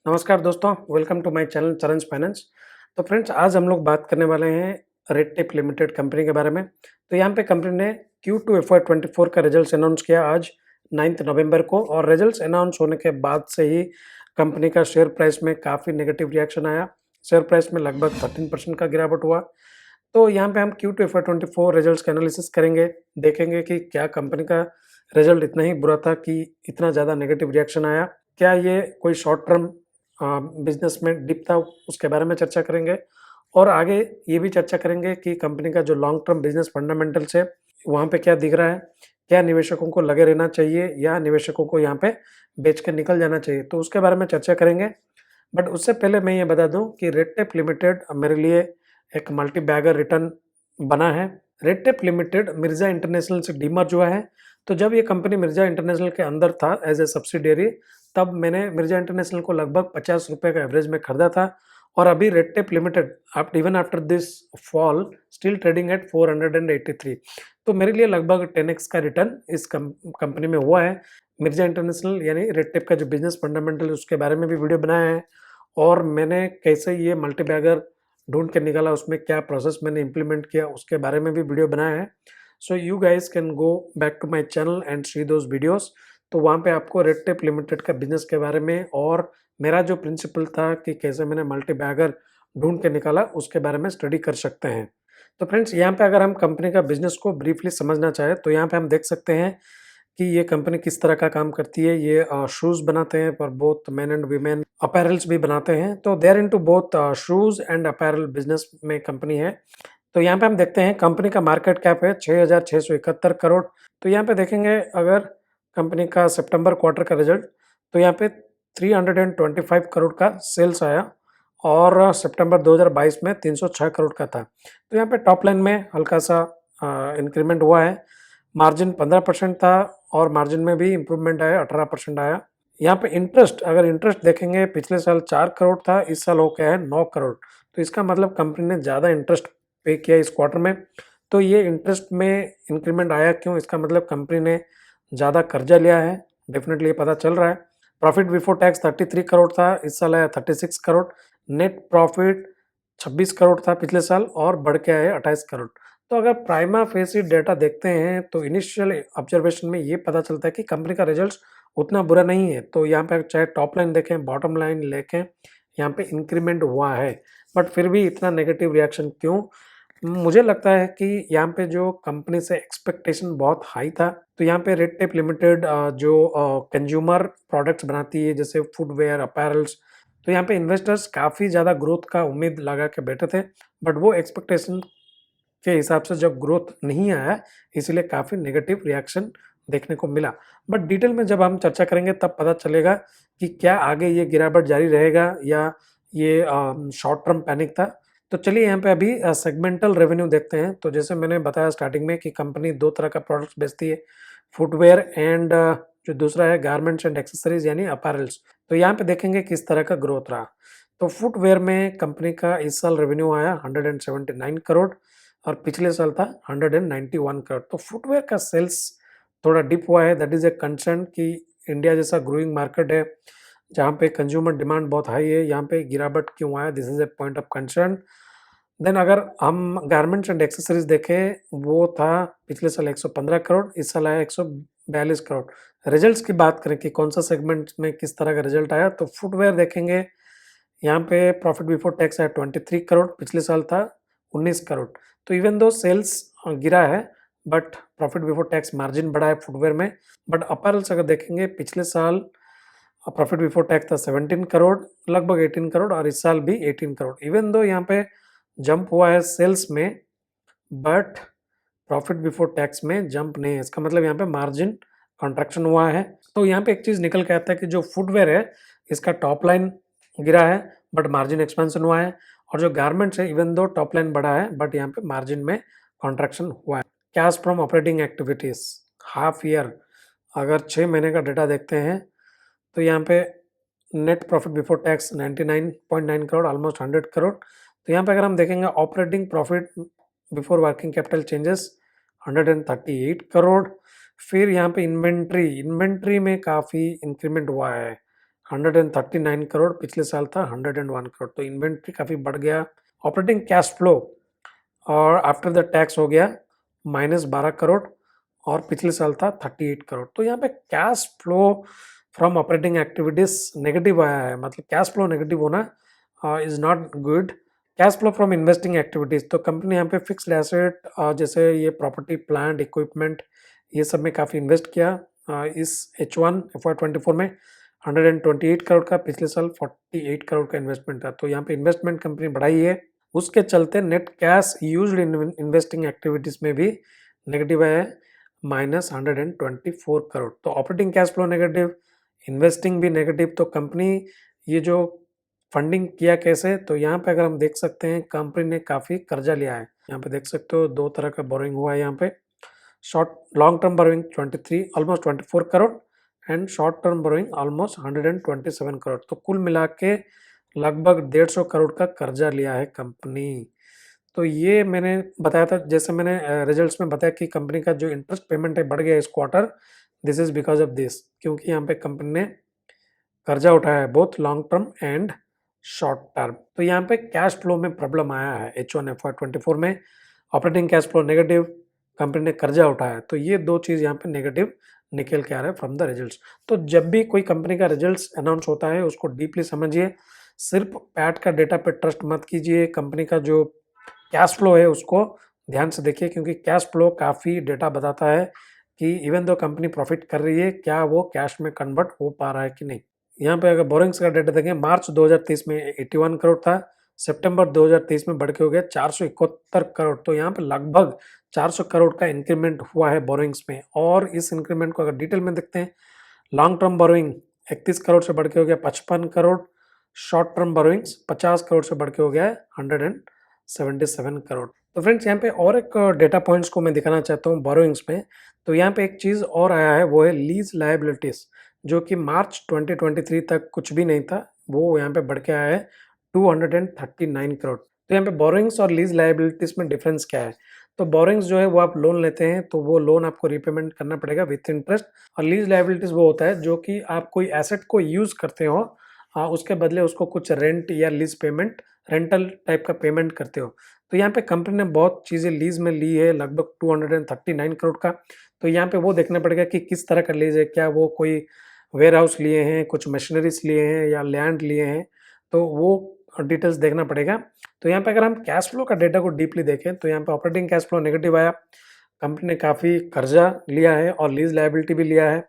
नमस्कार दोस्तों, welcome to my channel चरंज फाइनेंस। तो फ्रेंड्स, आज हम लोग बात करने वाले हैं रेड टेप लिमिटेड कंपनी के बारे में। तो यहाँ पे कंपनी ने Q2 FY24 का रिजल्ट्स अनाउंस किया आज 9 नवंबर को, और रिजल्ट्स अनाउंस होने के बाद से ही कंपनी का शेयर प्राइस में काफ़ी नेगेटिव रिएक्शन आया। शेयर प्राइस में लगभग 13% का गिरावट हुआ। तो यहाँ पे हम Q2 FY24 रिजल्ट्स का एनालिसिस करेंगे, देखेंगे कि क्या कंपनी का रिजल्ट इतना ही बुरा था कि इतना ज़्यादा नेगेटिव रिएक्शन आया। क्या ये कोई शॉर्ट टर्म बिज़नेस में डिप था, उसके बारे में चर्चा करेंगे। और आगे ये भी चर्चा करेंगे कि कंपनी का जो लॉन्ग टर्म बिज़नेस फंडामेंटल्स है, वहाँ पे क्या दिख रहा है, क्या निवेशकों को लगे रहना चाहिए या निवेशकों को यहाँ पे बेच के निकल जाना चाहिए, तो उसके बारे में चर्चा करेंगे। बट उससे पहले मैं ये बता दूँ कि रेड टेप लिमिटेड मेरे लिए एक मल्टी बैगर रिटर्न बना है। Red tape limited Mirza international से डीमर्ज हुआ है। तो जब ये कंपनी मिर्ज़ा इंटरनेशनल के अंदर था एज़ ए सब्सिडियरी, तब मैंने मिर्ज़ा इंटरनेशनल को लगभग ₹50 का एवरेज में खरीदा था। और अभी red tape limited even after this fall still trading at 483। तो मेरे लिए लगभग 10x का रिटर्न इस कंपनी में हुआ है। मिर्ज़ा इंटरनेशनल यानी रेड टेप का जो बिज़नेस फंडामेंटल है, उसके बारे में भी वीडियो बनाया है। और मैंने कैसे ये मल्टी बैगर ढूँढ के निकाला, उसमें क्या प्रोसेस मैंने इम्प्लीमेंट किया, उसके बारे में भी वीडियो बनाया है। So you guys can go back to my channel and see those videos. तो वहाँ पे आपको रेड टेप लिमिटेड का बिज़नेस के बारे में और मेरा जो प्रिंसिपल था कि कैसे मैंने मल्टी बैगर ढूँढ के निकाला, उसके बारे में स्टडी कर सकते हैं। तो फ्रेंड्स, यहाँ पे अगर हम कंपनी का बिज़नेस को ब्रीफली समझना चाहें, तो यहाँ पे हम देख सकते हैं कि ये कंपनी किस तरह का काम करती है। ये शूज़ बनाते हैं for both men and women, apparels भी बनाते हैं। तो they are into both shoes and apparel business में कंपनी है। तो यहाँ पे हम देखते हैं कंपनी का मार्केट कैप है 6,671 करोड़। तो यहाँ पे देखेंगे अगर कंपनी का सितंबर क्वार्टर का रिजल्ट, तो यहाँ पे 325 करोड़ का सेल्स आया और सितंबर 2022 में 306 करोड़ का था। तो यहाँ पे टॉप लाइन में हल्का सा इंक्रीमेंट हुआ है। मार्जिन 15% था और मार्जिन में भी इम्प्रूवमेंट आया, 18% आया। यहाँ पे अगर इंटरेस्ट देखेंगे, पिछले साल 4 करोड़ था, इस साल हो गया है 9 करोड़। तो इसका मतलब कंपनी ने ज़्यादा इंटरेस्ट पे किया इस क्वार्टर में। तो ये इंटरेस्ट में इंक्रीमेंट आया क्यों? इसका मतलब कंपनी ने ज़्यादा कर्जा लिया है, डेफिनेटली ये पता चल रहा है। प्रॉफिट बिफोर टैक्स 33 करोड़ था, इस साल आया 36 करोड़। नेट प्रॉफिट 26 करोड़ था पिछले साल और बढ़ के आया 28 करोड़। तो अगर प्राइमा फेसी डेटा देखते हैं, तो इनिशियल ऑब्जर्वेशन में ये पता चलता है कि कंपनी का रिजल्ट्स उतना बुरा नहीं है। तो यहाँ पे चाहे टॉप लाइन देखें, बॉटम लाइन देखें, यहाँ पे इंक्रीमेंट हुआ है। बट फिर भी इतना नेगेटिव रिएक्शन क्यों? मुझे लगता है कि यहाँ पे जो कंपनी से एक्सपेक्टेशन बहुत हाई था। तो यहाँ पे रेड टेप लिमिटेड जो कंज्यूमर प्रोडक्ट्स बनाती है, जैसे फुटवेयर, अपैरल्स, तो यहाँ पे इन्वेस्टर्स काफ़ी ज़्यादा ग्रोथ का उम्मीद लगा के बैठे थे। बट वो एक्सपेक्टेशन के हिसाब से जब ग्रोथ नहीं आया, इसीलिए काफ़ी नेगेटिव रिएक्शन देखने को मिला। बट डिटेल में जब हम चर्चा करेंगे, तब पता चलेगा कि क्या आगे ये गिरावट जारी रहेगा या ये शॉर्ट टर्म पैनिक था। तो चलिए यहाँ पे अभी सेगमेंटल रेवेन्यू देखते हैं। तो जैसे मैंने बताया स्टार्टिंग में कि कंपनी 2 तरह का प्रोडक्ट्स बेचती है, फुटवियर एंड जो दूसरा है गारमेंट्स एंड एक्सेसरीज यानी अपैरल्स। तो यहाँ पे देखेंगे किस तरह का ग्रोथ रहा। तो फुटवियर में कंपनी का इस साल रेवेन्यू आया 179 करोड़ और पिछले साल था 191 करोड़। तो फुटवियर का सेल्स थोड़ा डिप हुआ है। दैट इज़ ए कंसर्न कि इंडिया जैसा ग्रोइंग मार्केट है, जहाँ पे कंज्यूमर डिमांड बहुत हाई है, यहाँ पे गिरावट क्यों आया? This is a point of concern. Then अगर हम गारमेंट्स एंड एक्सेसरीज देखें, वो था पिछले साल 115 करोड़, इस साल आया 142 करोड़। रिजल्ट्स की बात करें कि कौन सा सेगमेंट में किस तरह का रिजल्ट आया, तो फुटवेयर देखेंगे, यहाँ पे प्रॉफिट बिफोर टैक्स आया 23 करोड़, पिछले साल था 19 करोड़। तो इवन दो सेल्स गिरा है, but profit before tax margin बढ़ा है फुटवेयर में। बट अपैरल्स अगर देखेंगे, पिछले साल प्रॉफिट बिफोर टैक्स था 17 करोड़, लगभग 18 करोड़, और इस साल भी 18 करोड़। इवन दो यहाँ पे जंप हुआ है सेल्स में, बट प्रॉफिट बिफोर टैक्स में जंप नहीं है। इसका मतलब यहाँ पे मार्जिन कॉन्ट्रैक्शन हुआ है। तो यहाँ पे एक चीज़ निकल के आता है कि जो फुटवेयर है, इसका टॉप लाइन गिरा है बट मार्जिन एक्सपेंशन हुआ है। और जो गारमेंट्स है, इवन दो टॉप लाइन बढ़ा है बट यहाँ पे मार्जिन में कॉन्ट्रैक्शन हुआ है। Cash from operating activities half year, अगर 6 महीने का डेटा देखते हैं, तो यहाँ पे net profit before tax 99.9 crore, almost 100 crore. तो यहाँ पे अगर हम देखेंगे operating profit before working capital changes 138 crore. फिर यहाँ पे इन्वेंट्री में काफ़ी इंक्रीमेंट हुआ है, 139 करोड़, पिछले साल था 101 करोड़, तो इन्वेंट्री काफ़ी बढ़ गया। ऑपरेटिंग कैश फ्लो और आफ्टर द टैक्स हो गया -12 करोड़ और पिछले साल था 38 करोड़। तो यहाँ पे cash flow from operating activities negative आया है, मतलब कैश फ्लो नेगेटिव होना is not good. Cash flow from investing activities, तो कंपनी यहाँ पे फिक्स्ड एसेट जैसे ये प्रॉपर्टी, प्लांट, इक्विपमेंट, ये सब में काफ़ी इन्वेस्ट किया। इस H1 FY24 में 128 करोड़ का, पिछले साल 48 करोड़ का इन्वेस्टमेंट था। तो यहाँ पे इन्वेस्टमेंट कंपनी बढ़ाई है, उसके चलते net cash used in investing activities में भी नेगेटिव है, -124 करोड़। तो operating cash flow negative, investing भी नेगेटिव। तो कंपनी ये जो फंडिंग किया कैसे, तो यहाँ पे अगर हम देख सकते हैं कंपनी ने काफ़ी कर्जा लिया है। यहाँ पे देख सकते हो दो तरह का बोरिंग हुआ है। यहाँ पे short long term borrowing 23 almost 24 crore and short term borrowing almost 127 crore. तो कुल मिला के लगभग 150 करोड़ का कर्जा लिया है कंपनी। तो ये मैंने बताया था, जैसे मैंने रिजल्ट्स में बताया कि कंपनी का जो इंटरेस्ट पेमेंट है बढ़ गया इस quarter, this is because of this, क्योंकि यहाँ पे कंपनी ने कर्जा उठाया है both long term and short term. तो यहाँ पे कैश फ्लो में प्रॉब्लम आया है H1 FY24 में, operating cash flow negative, company ने कर्जा उठाया, तो ये दो चीज़ यहाँ पे नेगेटिव निकल के आ रहा है फ्रॉम द रिजल्ट्स। तो जब भी कोई कंपनी का रिजल्ट्स अनाउंस होता है उसको डीपली समझिए, सिर्फ पैट का डेटा पे ट्रस्ट मत कीजिए, कंपनी का जो कैश फ्लो है उसको ध्यान से देखिए, क्योंकि कैश फ्लो काफ़ी डेटा बताता है कि इवन दो कंपनी प्रॉफिट कर रही है, क्या वो कैश में कन्वर्ट हो पा रहा है कि नहीं। यहाँ पे अगर बोरिंग्स का डेटा देखें, मार्च 2023 में 81 करोड़ था, सितंबर 2023 में बढ़ के हो गया 471 करोड़। तो यहाँ पे लगभग 400 करोड़ का इंक्रीमेंट हुआ है बोरिंग्स में। और इस इंक्रीमेंट को अगर डिटेल में देखते हैं, लॉन्ग टर्म बोरिंग 31 करोड़ से बढ़ के हो गया 55 crore, short term borrowings 50 crore से बढ़ के हो गया है 177 करोड़। तो फ्रेंड्स यहाँ पे और एक डेटा पॉइंट्स को मैं दिखाना चाहता हूँ बोरोइंग्स में। तो यहाँ पे एक चीज़ और आया है, वो है लीज लायबिलिटीज़, जो कि मार्च 2023 तक कुछ भी नहीं था, वो यहाँ पे बढ़ के आया है 239 करोड़। तो यहाँ पे बोरोइंग्स और लीज लायबिलिटीज़ में डिफरेंस क्या है? तो बोरोइंग्स जो है वो आप लोन लेते हैं तो वो लोन आपको रिपेमेंट करना पड़ेगा विथ इंटरेस्ट, और लीज लायबिलिटीज़ वो होता है जो कि आप कोई एसेट को यूज़ करते हो, उसके बदले उसको कुछ रेंट या लीज पेमेंट, रेंटल टाइप का पेमेंट करते हो। तो यहाँ पे कंपनी ने बहुत चीज़ें लीज़ में ली है, लगभग 239 करोड़ का। तो यहाँ पे वो देखना पड़ेगा कि किस तरह का लीज़ है, क्या वो कोई वेयर हाउस लिए हैं, कुछ मशीनरीज लिए हैं या लैंड लिए हैं, तो वो डिटेल्स देखना पड़ेगा। तो यहाँ पे अगर हम कैश फ्लो का डेटा को डीपली देखें तो यहाँ पे ऑपरेटिंग कैश फ्लो नेगेटिव आया, कंपनी ने काफ़ी कर्जा लिया है और लीज़ लायबिलिटी भी लिया है।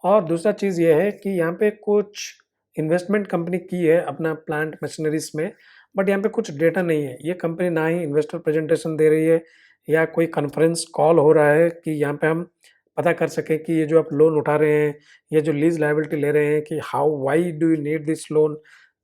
और दूसरा चीज़ ये है कि यहाँ पे कुछ इन्वेस्टमेंट कंपनी की है अपना प्लांट मशीनरीज में, बट यहाँ पे कुछ डेटा नहीं है। ये कंपनी ना ही इन्वेस्टर प्रेजेंटेशन दे रही है या कोई कॉन्फ्रेंस कॉल हो रहा है कि यहाँ पे हम पता कर सकें कि ये जो आप लोन उठा रहे हैं, ये जो लीज लायबिलिटी ले रहे हैं, कि how why do you need this loan,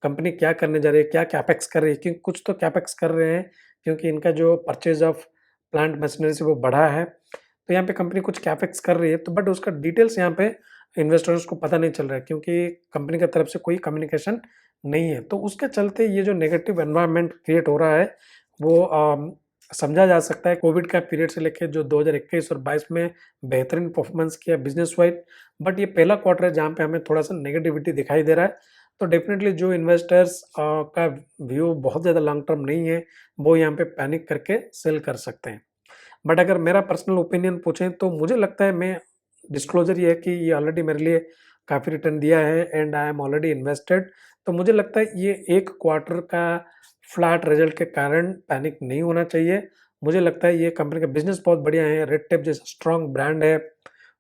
company क्या करने जा रही है, क्या कैपेक्स कर रही है, क्योंकि कुछ तो कैपेक्स कर रहे हैं, क्योंकि इनका जो परचेज ऑफ प्लांट मशीनरी से वो बढ़ा है। तो यहाँ पे कंपनी कुछ कैपेक्स कर रही है, तो बट उसका डिटेल्स यहाँ पे इन्वेस्टर्स को पता नहीं चल रहा है, क्योंकि कंपनी की तरफ से कोई कम्युनिकेशन नहीं है। तो उसके चलते ये जो नेगेटिव एनवायरनमेंट क्रिएट हो रहा है वो समझा जा सकता है। कोविड का पीरियड से लेकर जो 2021 और 22 में बेहतरीन परफॉर्मेंस किया बिजनेस वाइज, बट ये पहला क्वार्टर है जहाँ पे हमें थोड़ा सा नेगेटिविटी दिखाई दे रहा है। तो डेफिनेटली जो इन्वेस्टर्स का व्यू बहुत ज़्यादा लॉन्ग टर्म नहीं है, वो यहाँ पे पैनिक करके सेल कर सकते हैं। बट अगर मेरा पर्सनल ओपिनियन पूछें तो मुझे लगता है, मैं डिस्क्लोजर ये है कि ये ऑलरेडी मेरे लिए काफ़ी रिटर्न दिया है and I am already invested. तो मुझे लगता है ये एक क्वार्टर का फ्लैट रिजल्ट के कारण पैनिक नहीं होना चाहिए। मुझे लगता है ये कंपनी का बिजनेस बहुत बढ़िया है, रेड टेप जैसा स्ट्रॉन्ग ब्रांड है,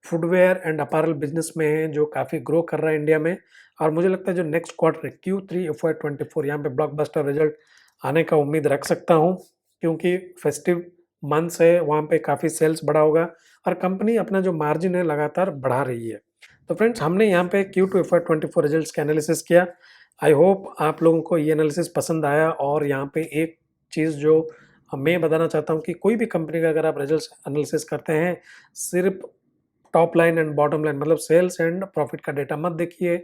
फुटवेयर एंड अपैरल बिजनेस में है जो काफ़ी ग्रो कर रहा है इंडिया में। और मुझे लगता है जो नेक्स्ट क्वार्टर है Q3 FY24, यहाँ पे ब्लॉकबस्टर रिजल्ट आने का उम्मीद रख सकता हूँ, क्योंकि फेस्टिव मंथ्स है, वहाँ पे काफ़ी सेल्स बढ़ा होगा और कंपनी अपना जो मार्जिन है लगातार बढ़ा रही है। तो फ्रेंड्स, हमने यहाँ पे Q2 FY24 रिजल्ट्स का एनालिसिस किया। आई होप आप लोगों को ये एनालिसिस पसंद आया। और यहाँ पे एक चीज़ जो मैं बताना चाहता हूँ कि कोई भी कंपनी का अगर आप रिजल्ट्स एनालिसिस करते हैं, सिर्फ top line and bottom line, मतलब सेल्स एंड प्रॉफिट का डेटा मत देखिए।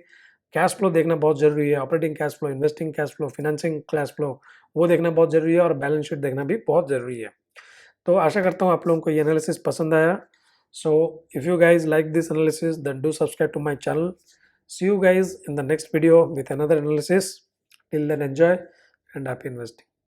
कैश फ्लो देखना बहुत ज़रूरी है, operating cash flow, investing cash flow, financing cash flow, वो देखना बहुत ज़रूरी है, और बैलेंस शीट देखना भी बहुत ज़रूरी है। तो आशा करता हूँ आप लोगों को ये एनालिसिस पसंद आया। So if you guys like this analysis then do subscribe to my channel. See you guys in the next video with another analysis. Till then, enjoy and happy investing.